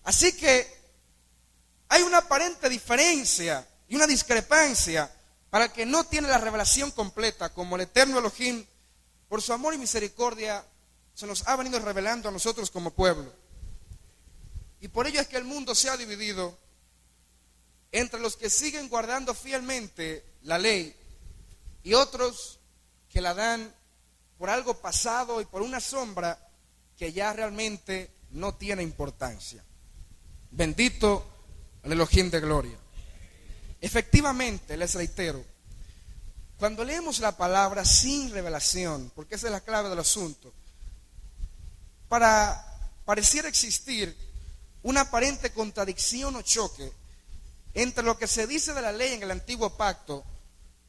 Así que hay una aparente diferencia y una discrepancia para el que no tiene la revelación completa, como el eterno Elohim, por su amor y misericordia, se nos ha venido revelando a nosotros como pueblo. Y por ello es que el mundo se ha dividido entre los que siguen guardando fielmente la ley y otros que la dan por algo pasado y por una sombra que ya realmente no tiene importancia. Bendito el Elohim de gloria. Efectivamente, les reitero, cuando leemos la palabra sin revelación, porque esa es la clave del asunto, pareciera existir una aparente contradicción o choque entre lo que se dice de la ley en el antiguo pacto,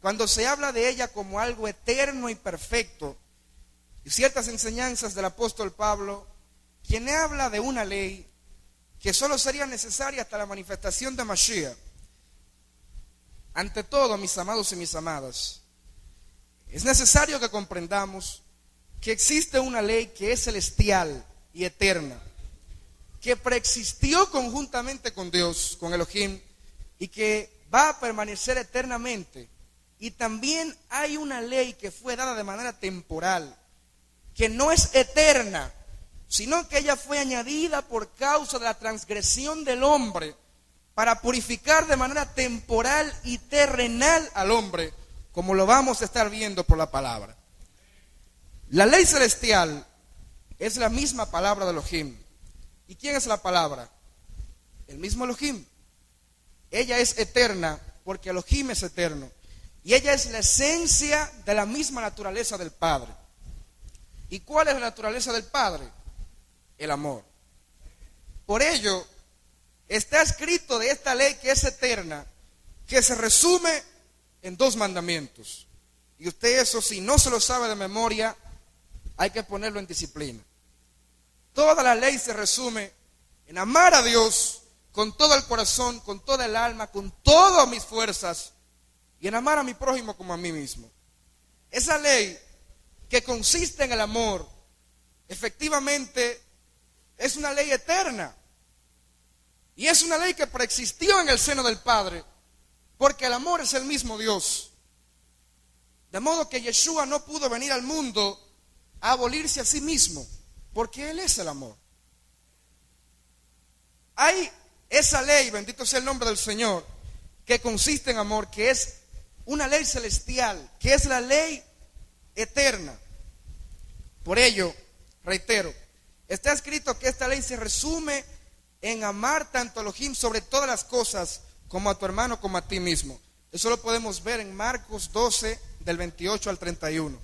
cuando se habla de ella como algo eterno y perfecto, y ciertas enseñanzas del apóstol Pablo, quien habla de una ley que solo sería necesaria hasta la manifestación de Mashiach. Ante todo, mis amados y mis amadas, es necesario que comprendamos que existe una ley que es celestial y eterna, que preexistió conjuntamente con Dios, con Elohim, y que va a permanecer eternamente. Y también hay una ley que fue dada de manera temporal, que no es eterna, sino que ella fue añadida por causa de la transgresión del hombre, para purificar de manera temporal y terrenal al hombre, como lo vamos a estar viendo por la palabra. La ley celestial es la misma palabra de Elohim. ¿Y quién es la palabra? El mismo Elohim. Ella es eterna porque Elohim es eterno. Y ella es la esencia de la misma naturaleza del Padre. ¿Y cuál es la naturaleza del Padre? El amor. Por ello, está escrito de esta ley que es eterna, que se resume en 2 mandamientos. Y usted eso, si no se lo sabe de memoria, hay que ponerlo en disciplina. Toda la ley se resume en amar a Dios con todo el corazón, con toda el alma, con todas mis fuerzas, y en amar a mi prójimo como a mí mismo. Esa ley que consiste en el amor, efectivamente es una ley eterna. Y es una ley que preexistió en el seno del Padre, porque el amor es el mismo Dios. De modo que Yeshua no pudo venir al mundo a abolirse a sí mismo, porque Él es el amor. Hay esa ley, bendito sea el nombre del Señor, que consiste en amor, que es una ley celestial, que es la ley eterna. Por ello, reitero, está escrito que esta ley se resume en amar tanto a Elohim sobre todas las cosas, como a tu hermano, como a ti mismo. Eso lo podemos ver en Marcos 12, del 28 al 31.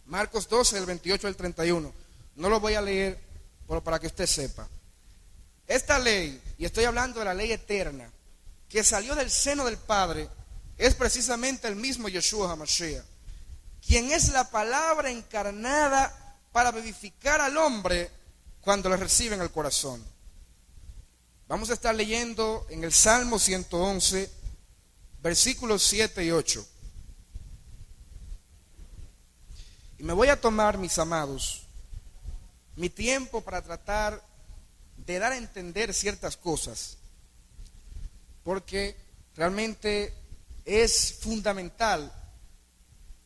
Marcos 12, del 28 al 31. No lo voy a leer, pero para que usted sepa. Esta ley, y estoy hablando de la ley eterna, que salió del seno del Padre, es precisamente el mismo Yeshua HaMashiach, quien es la palabra encarnada para vivificar al hombre cuando le recibe en el corazón. Vamos a estar leyendo en el Salmo 111, versículos 7 y 8. Y me voy a tomar, mis amados, mi tiempo para tratar de dar a entender ciertas cosas, porque realmente es fundamental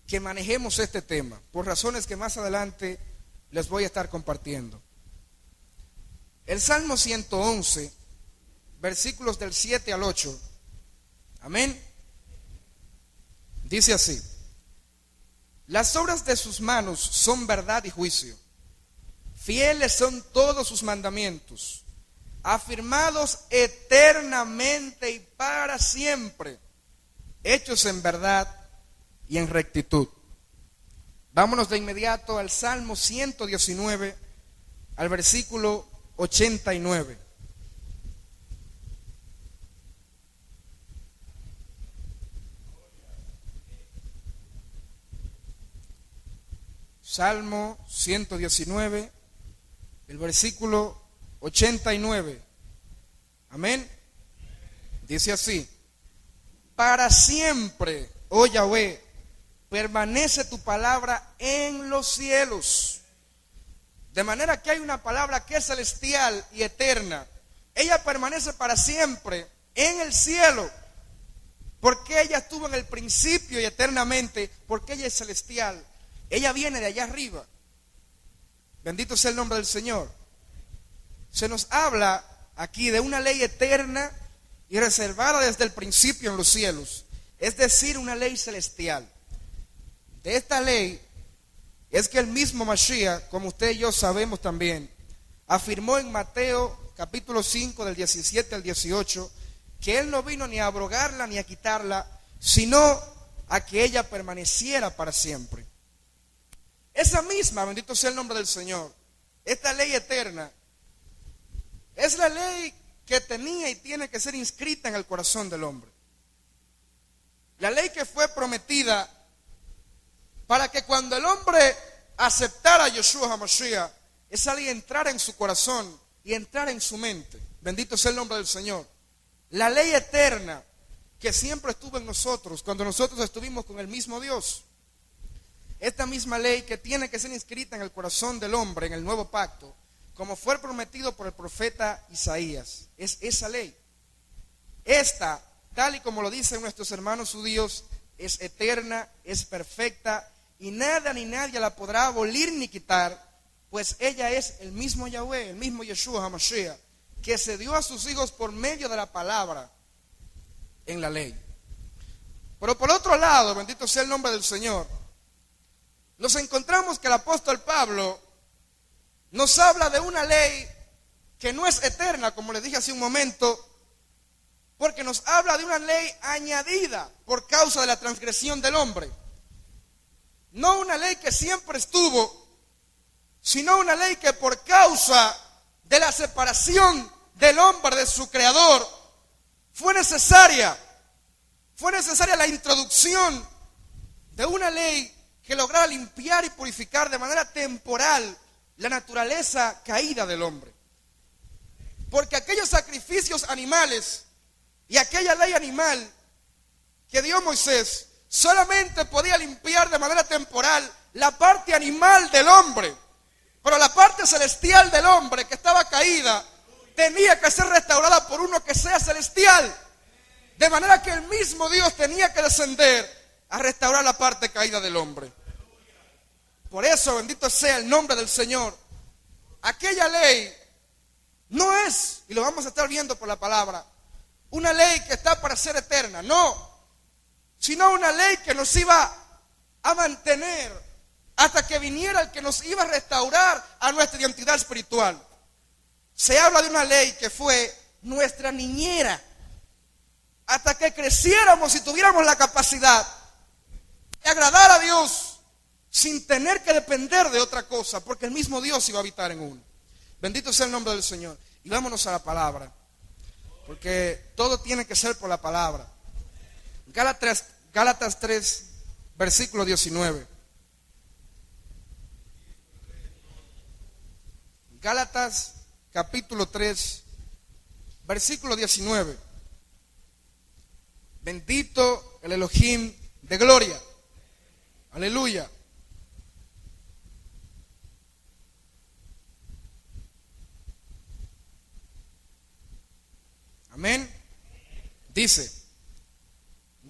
que manejemos este tema, por razones que más adelante les voy a estar compartiendo. El Salmo 111, versículos del 7 al 8, amén, dice así: las obras de sus manos son verdad y juicio, fieles son todos sus mandamientos, afirmados eternamente y para siempre, hechos en verdad y en rectitud. Vámonos de inmediato al Salmo 119, al versículo 89. Salmo 119, el versículo 89. Amén. Dice así: para siempre, oh Yahweh, permanece tu palabra en los cielos. De manera que hay una palabra que es celestial y eterna, ella permanece para siempre en el cielo, porque ella estuvo en el principio y eternamente, porque ella es celestial. Ella viene de allá arriba. Bendito sea el nombre del Señor. Se nos habla aquí de una ley eterna y reservada desde el principio en los cielos, es decir, una ley celestial. De esta ley es que el mismo Mashiach, como usted y yo sabemos también, afirmó en Mateo capítulo 5 del 17 al 18, que Él no vino ni a abrogarla ni a quitarla, sino a que ella permaneciera para siempre. Esa misma, bendito sea el nombre del Señor, esta ley eterna, es la ley que tenía y tiene que ser inscrita en el corazón del hombre. La ley que fue prometida para que cuando el hombre aceptara a Yeshua HaMashiach, esa ley entrara en su corazón y entrara en su mente. Bendito sea el nombre del Señor. La ley eterna que siempre estuvo en nosotros cuando nosotros estuvimos con el mismo Dios. Esta misma ley que tiene que ser inscrita en el corazón del hombre en el nuevo pacto, como fue prometido por el profeta Isaías. Es esa ley. Esta, tal y como lo dicen nuestros hermanos judíos, es eterna, es perfecta, y nada ni nadie la podrá abolir ni quitar, pues ella es el mismo Yahweh, el mismo Yeshua HaMashiach, que se dio a sus hijos por medio de la palabra en la ley. Pero por otro lado, bendito sea el nombre del Señor, nos encontramos que el apóstol Pablo nos habla de una ley que no es eterna, como les dije hace un momento, porque nos habla de una ley añadida por causa de la transgresión del hombre. No una ley que siempre estuvo, sino una ley que por causa de la separación del hombre de su creador, fue necesaria la introducción de una ley que lograra limpiar y purificar de manera temporal la naturaleza caída del hombre. Porque aquellos sacrificios animales y aquella ley animal que dio Moisés solamente podía limpiar de manera temporal la parte animal del hombre, pero la parte celestial del hombre que estaba caída tenía que ser restaurada por uno que sea celestial, de manera que el mismo Dios tenía que descender a restaurar la parte caída del hombre. Por eso, bendito sea el nombre del Señor, aquella ley no es, y lo vamos a estar viendo por la palabra, una ley que está para ser eterna, no, sino una ley que nos iba a mantener hasta que viniera el que nos iba a restaurar a nuestra identidad espiritual. Se habla de una ley que fue nuestra niñera, hasta que creciéramos y tuviéramos la capacidad de agradar a Dios sin tener que depender de otra cosa, porque el mismo Dios iba a habitar en uno. Bendito sea el nombre del Señor. Y vámonos a la palabra, porque todo tiene que ser por la palabra. Gálatas 3, versículo 19. Gálatas capítulo 3, versículo 19. Bendito el Elohim de gloria. Aleluya. Amén. Dice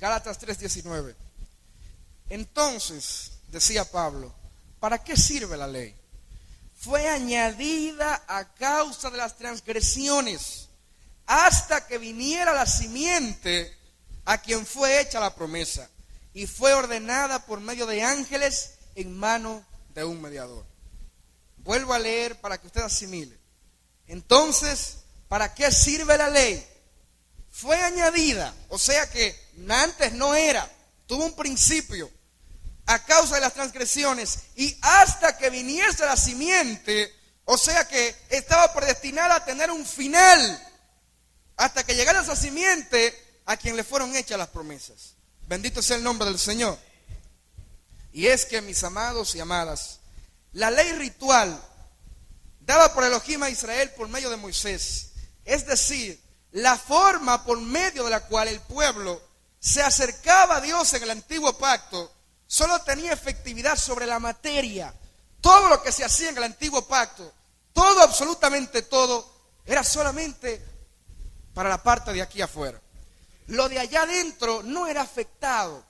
Gálatas 3:19. Entonces, decía Pablo, ¿para qué sirve la ley? Fue añadida a causa de las transgresiones, hasta que viniera la simiente a quien fue hecha la promesa, y fue ordenada por medio de ángeles en mano de un mediador. Vuelvo a leer para que usted asimile. Entonces, ¿para qué sirve la ley? Fue añadida, o sea que antes no era, tuvo un principio, a causa de las transgresiones, y hasta que viniese la simiente, o sea que estaba predestinada a tener un final, hasta que llegara esa simiente a quien le fueron hechas las promesas. Bendito sea el nombre del Señor. Y es que, mis amados y amadas, la ley ritual dada por Elohim a Israel por medio de Moisés, es decir, la forma por medio de la cual el pueblo se acercaba a Dios en el antiguo pacto, solo tenía efectividad sobre la materia. Todo lo que se hacía en el antiguo pacto, todo, absolutamente todo, era solamente para la parte de aquí afuera. Lo de allá adentro no era afectado.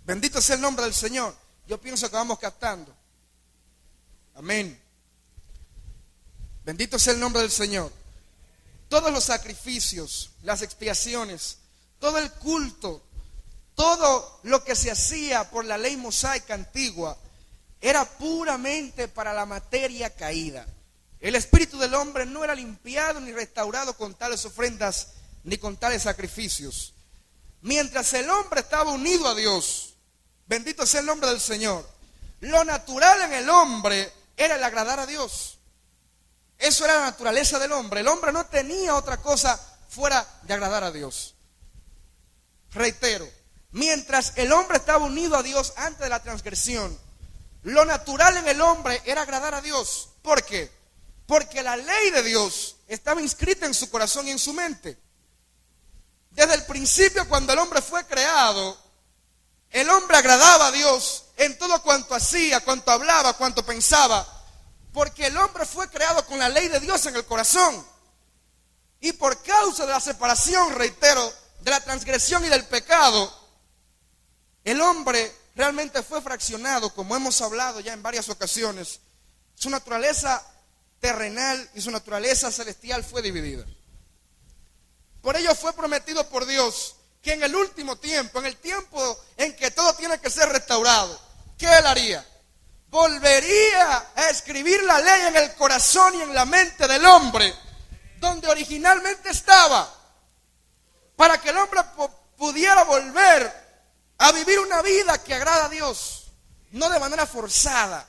Bendito sea el nombre del Señor. Yo pienso que vamos captando. Amén. Bendito sea el nombre del Señor. Todos los sacrificios, las expiaciones, todo el culto, todo lo que se hacía por la ley mosaica antigua era puramente para la materia caída. El espíritu del hombre no era limpiado ni restaurado con tales ofrendas ni con tales sacrificios. Mientras el hombre estaba unido a Dios, bendito sea el nombre del Señor, lo natural en el hombre era el agradar a Dios. Eso era la naturaleza del hombre. El hombre no tenía otra cosa fuera de agradar a Dios. Reitero, mientras el hombre estaba unido a Dios antes de la transgresión, lo natural en el hombre era agradar a Dios. ¿Por qué? Porque la ley de Dios estaba inscrita en su corazón y en su mente. Desde el principio, cuando el hombre fue creado, el hombre agradaba a Dios en todo cuanto hacía, cuanto hablaba, cuanto pensaba. Porque el hombre fue creado con la ley de Dios en el corazón. Y por causa de la separación, reitero, de la transgresión y del pecado, el hombre realmente fue fraccionado, como hemos hablado ya en varias ocasiones. Su naturaleza terrenal y su naturaleza celestial fue dividida. Por ello fue prometido por Dios que en el último tiempo, en el tiempo en que todo tiene que ser restaurado, ¿qué Él haría? Volvería a escribir la ley en el corazón y en la mente del hombre, donde originalmente estaba, para que el hombre pudiera volver a vivir una vida que agrada a Dios, no de manera forzada,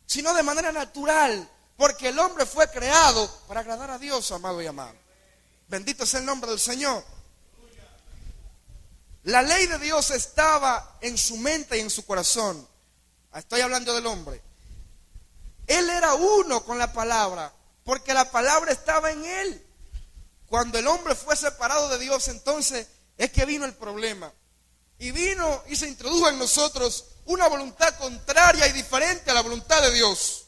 sino de manera natural, porque el hombre fue creado para agradar a Dios, amado y amado. Bendito sea el nombre del Señor. La ley de Dios estaba en su mente y en su corazón. Estoy hablando del hombre. Él era uno con la palabra, porque la palabra estaba en él. Cuando el hombre fue separado de Dios, entonces es que vino el problema. Y vino y se introdujo en nosotros una voluntad contraria y diferente a la voluntad de Dios.